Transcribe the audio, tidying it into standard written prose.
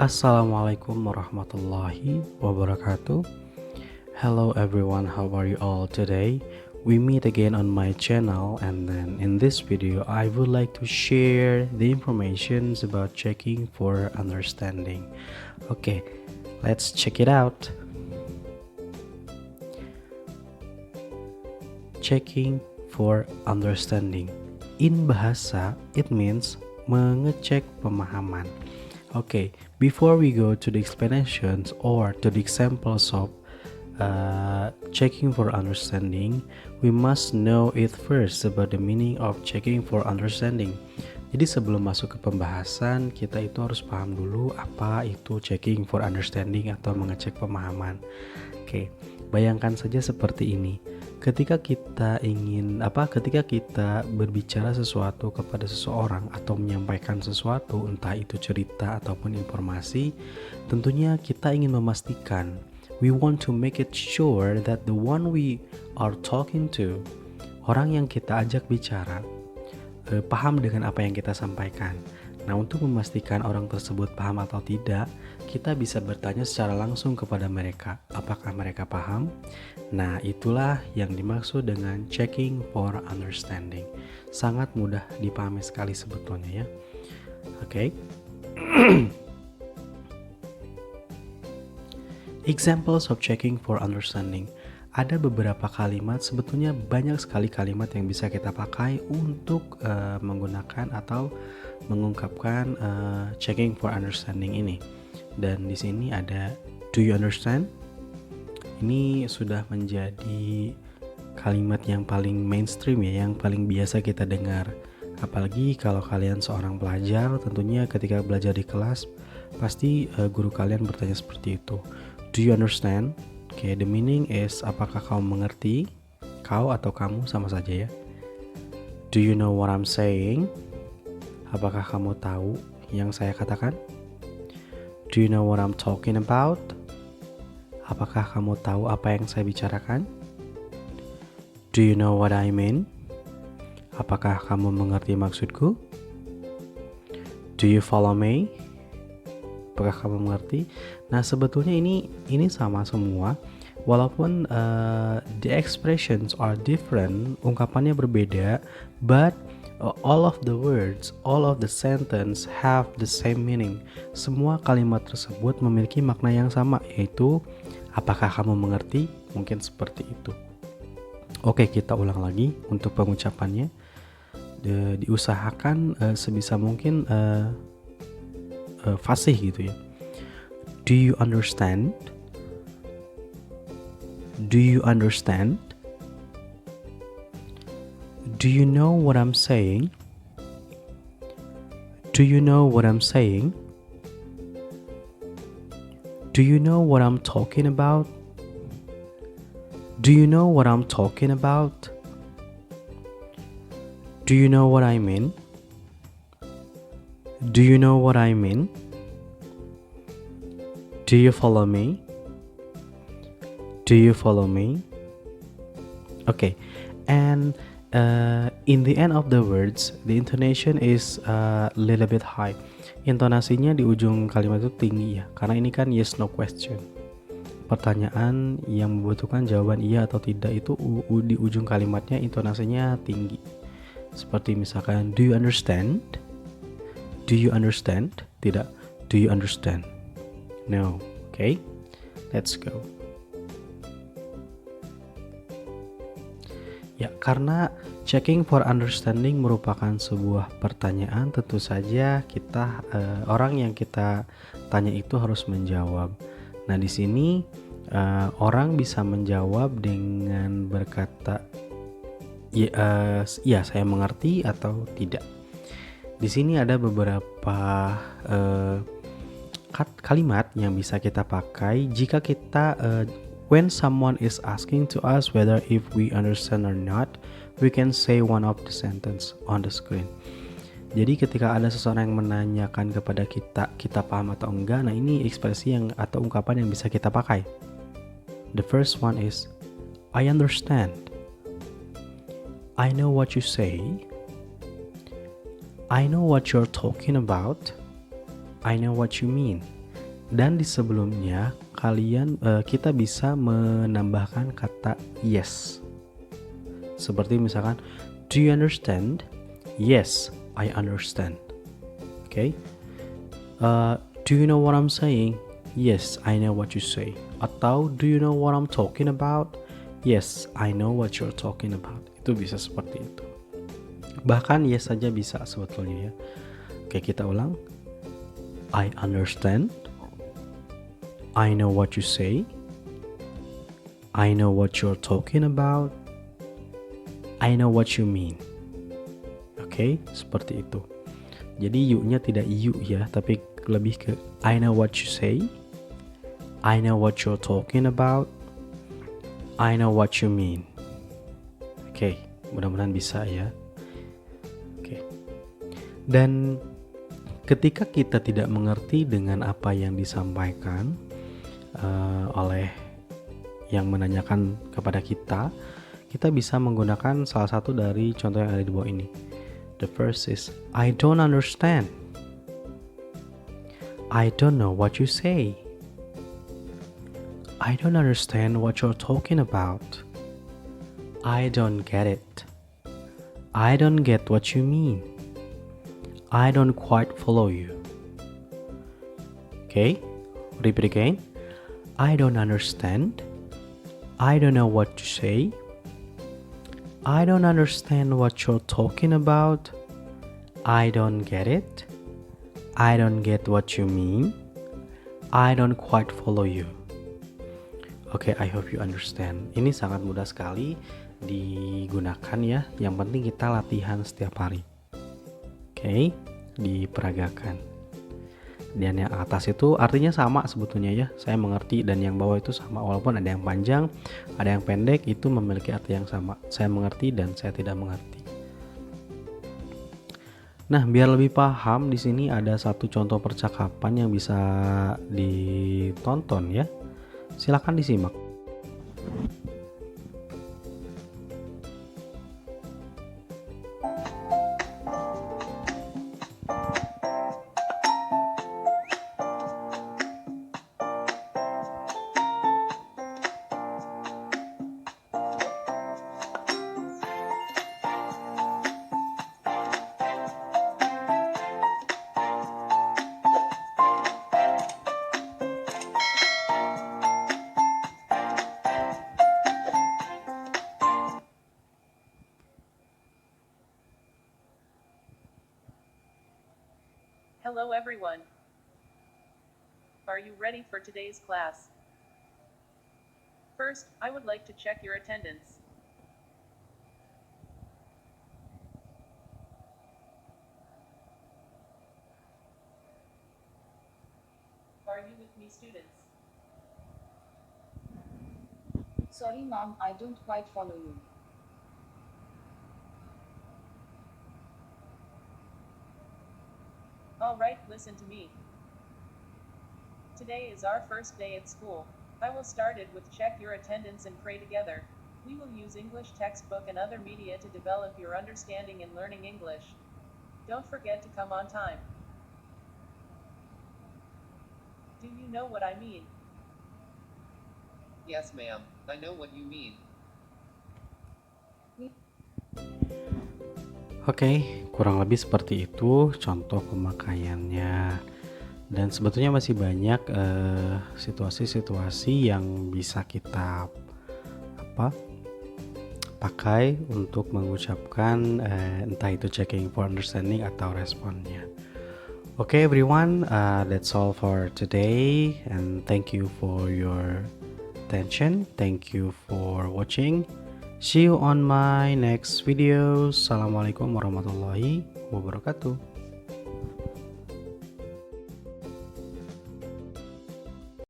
Assalamualaikum warahmatullahi wabarakatuh. Hello everyone, how are you all today? We meet again on my channel, and then in this video I would like to share the informations about checking for understanding. Okay, let's check it out. Checking for understanding. In bahasa, it means mengecek pemahaman. Okay, before we go to the explanations or to the examples of checking for understanding, we must know it first about the meaning of checking for understanding. Jadi sebelum masuk ke pembahasan, kita itu harus paham dulu apa itu checking for understanding atau mengecek pemahaman. Oke, bayangkan saja seperti ini. Ketika kita berbicara sesuatu kepada seseorang atau menyampaikan sesuatu, entah itu cerita ataupun informasi, tentunya kita ingin memastikan, we want to make it sure that the one we are talking to, orang yang kita ajak bicara, paham dengan apa yang kita sampaikan. Nah, untuk memastikan orang tersebut paham atau tidak, kita bisa bertanya secara langsung kepada mereka, apakah mereka paham? Nah, itulah yang dimaksud dengan checking for understanding. Sangat mudah dipahami sekali sebetulnya ya. Oke. Examples of checking for understanding. Ada beberapa kalimat, sebetulnya banyak sekali kalimat yang bisa kita pakai untuk menggunakan atau mengungkapkan checking for understanding ini. Dan di sini ada do you understand? Ini sudah menjadi kalimat yang paling mainstream ya, yang paling biasa kita dengar. Apalagi kalau kalian seorang pelajar, tentunya ketika belajar di kelas pasti guru kalian bertanya seperti itu. Do you understand? Okay, the meaning is apakah kamu mengerti? Kau atau kamu sama saja ya. Do you know what I'm saying? Apakah kamu tahu yang saya katakan? Do you know what I'm talking about? Apakah kamu tahu apa yang saya bicarakan? Do you know what I mean? Apakah kamu mengerti maksudku? Do you follow me? Apakah kamu mengerti? Nah, sebetulnya ini sama semua. Walaupun the expressions are different, ungkapannya berbeda, but all of the words, all of the sentence have the same meaning. Semua kalimat tersebut memiliki makna yang sama, yaitu apakah kamu mengerti? Mungkin seperti itu. Oke, kita ulang lagi untuk pengucapannya. Diusahakan sebisa mungkin fasih gitu ya. Do you understand? Do you understand? Do you know what I'm saying? Do you know what I'm saying? Do you know what I'm talking about? Do you know what I'm talking about? Do you know what I mean? Do you know what I mean? Do you follow me? Do you follow me? Okay, and in the end of the words, the intonation is a little bit high. Intonasinya di ujung kalimat itu tinggi ya, karena ini kan yes no question. Pertanyaan yang membutuhkan jawaban iya atau tidak itu di ujung kalimatnya intonasinya tinggi. Seperti misalkan, do you understand? Do you understand? Tidak, do you understand? No. Okay, let's go. Ya, karena checking for understanding merupakan sebuah pertanyaan, tentu saja kita orang yang kita tanya itu harus menjawab. Nah, di sini orang bisa menjawab dengan berkata ya saya mengerti atau tidak. Di sini ada beberapa kalimat yang bisa kita pakai jika kita when someone is asking to us whether if we understand or not, we can say one of the sentence on the screen. Jadi ketika ada seseorang yang menanyakan kepada kita paham atau enggak, nah ini ekspresi yang atau ungkapan yang bisa kita pakai. The first one is I understand. I know what you say. I know what you're talking about. I know what you mean. Dan di sebelumnya kita bisa menambahkan kata yes. Seperti misalkan, do you understand? Yes, I understand. Okay. Do you know what I'm saying? Yes, I know what you say. Atau do you know what I'm talking about? Yes, I know what you're talking about. Itu bisa seperti itu. Bahkan yes saja bisa sebetulnya ya. Oke, kita ulang. I understand. I know what you say. I know what you're talking about. I know what you mean. Oke, seperti itu. Jadi you-nya tidak you ya, tapi lebih ke I know what you say. I know what you're talking about. I know what you mean. Oke, mudah-mudahan bisa ya. Oke. Dan ketika kita tidak mengerti dengan apa yang disampaikan oleh yang menanyakan kepada kita, kita bisa menggunakan salah satu dari contoh yang ada di bawah ini. The first is, I don't understand. I don't know what you say. I don't understand what you're talking about. I don't get it. I don't get what you mean. I don't quite follow you. Okay, repeat again. I don't understand. I don't know what to say. I don't understand what you're talking about. I don't get it. I don't get what you mean. I don't quite follow you. Okay, I hope you understand. Ini sangat mudah sekali digunakan ya. Yang penting kita latihan setiap hari. Okay, diperagakan. Dan yang atas itu artinya sama sebetulnya ya. Saya mengerti, dan yang bawah itu sama. Walaupun ada yang panjang, ada yang pendek, itu memiliki arti yang sama. Saya mengerti dan saya tidak mengerti. Nah, biar lebih paham, di sini ada satu contoh percakapan yang bisa ditonton ya. Silakan disimak. Hello everyone. Are you ready for today's class? First, I would like to check your attendance. Are you with me, students? Sorry ma'am, I don't quite follow you. Alright, listen to me. Today is our first day at school. I will start it with check your attendance and pray together. We will use English textbook and other media to develop your understanding in learning English. Don't forget to come on time. Do you know what I mean? Yes, ma'am. I know what you mean. Oke, kurang lebih seperti itu contoh pemakaiannya. Dan sebetulnya masih banyak situasi-situasi yang bisa kita pakai untuk mengucapkan entah itu checking for understanding atau responnya. Okay, everyone, that's all for today, and thank you for your attention. Thank you for watching. See you on my next video. Assalamualaikum warahmatullahi wabarakatuh.